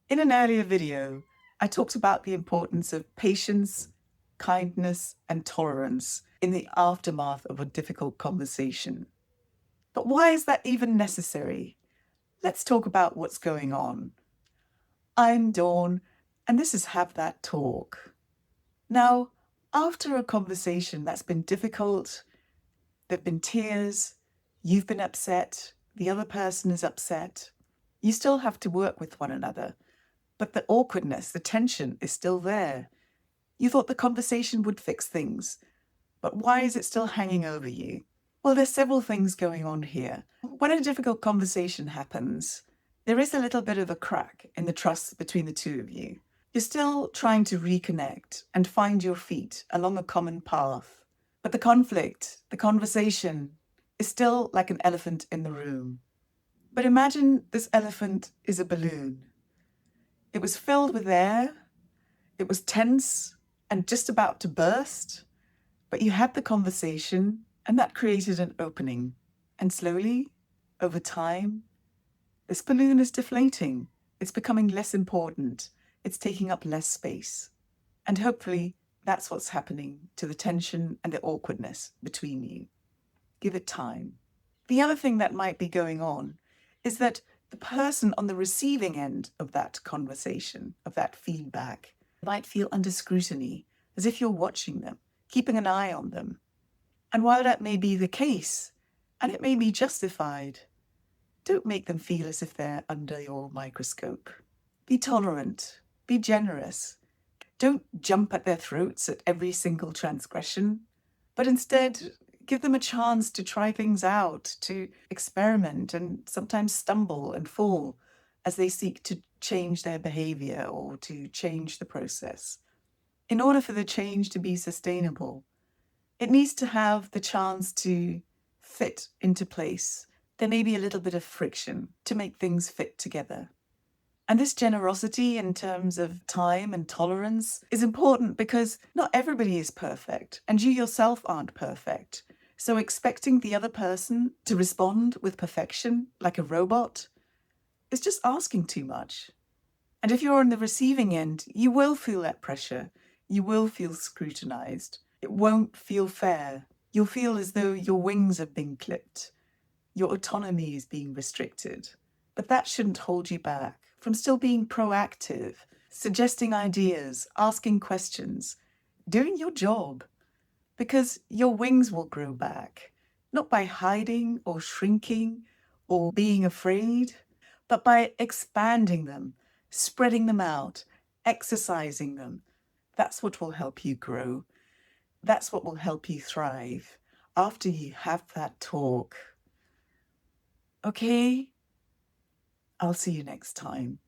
In an earlier video, I talked about the importance of patience, kindness, and tolerance in the aftermath of a difficult conversation. But why is that even necessary? Let's talk about what's going on. I'm Dawn, and this is Have That Talk. Now, after a conversation that's been difficult, there've been tears, you've been upset, the other person is upset, you still have to work with one another. But the awkwardness, the tension is still there. You thought the conversation would fix things, but why is it still hanging over you? Well, there's several things going on here. When a difficult conversation happens, there is a little bit of a crack in the trust between the two of you. You're still trying to reconnect and find your feet along a common path. But the conflict, the conversation, is still like an elephant in the room. But imagine this elephant is a balloon. It was filled with air, it was tense and just about to burst, but you had the conversation and that created an opening. And slowly, over time, this balloon is deflating. It's becoming less important. It's taking up less space. And hopefully, that's what's happening to the tension and the awkwardness between you. Give it time. The other thing that might be going on is that the person on the receiving end of that conversation, of that feedback, might feel under scrutiny, as if you're watching them, keeping an eye on them. And while that may be the case, and it may be justified, don't make them feel as if they're under your microscope. Be tolerant, be generous. Don't jump at their throats at every single transgression, but instead give them a chance to try things out, to experiment and sometimes stumble and fall as they seek to change their behaviour or to change the process. In order for the change to be sustainable, it needs to have the chance to fit into place. There may be a little bit of friction to make things fit together. And this generosity in terms of time and tolerance is important because not everybody is perfect, and you yourself aren't perfect. So expecting the other person to respond with perfection like a robot is just asking too much. And if you're on the receiving end, you will feel that pressure. You will feel scrutinized. It won't feel fair. You'll feel as though your wings have been clipped. Your autonomy is being restricted. But that shouldn't hold you back from still being proactive, suggesting ideas, asking questions, doing your job. Because your wings will grow back, not by hiding or shrinking or being afraid, but by expanding them, spreading them out, exercising them. That's what will help you grow. That's what will help you thrive after you have that talk. Okay? I'll see you next time.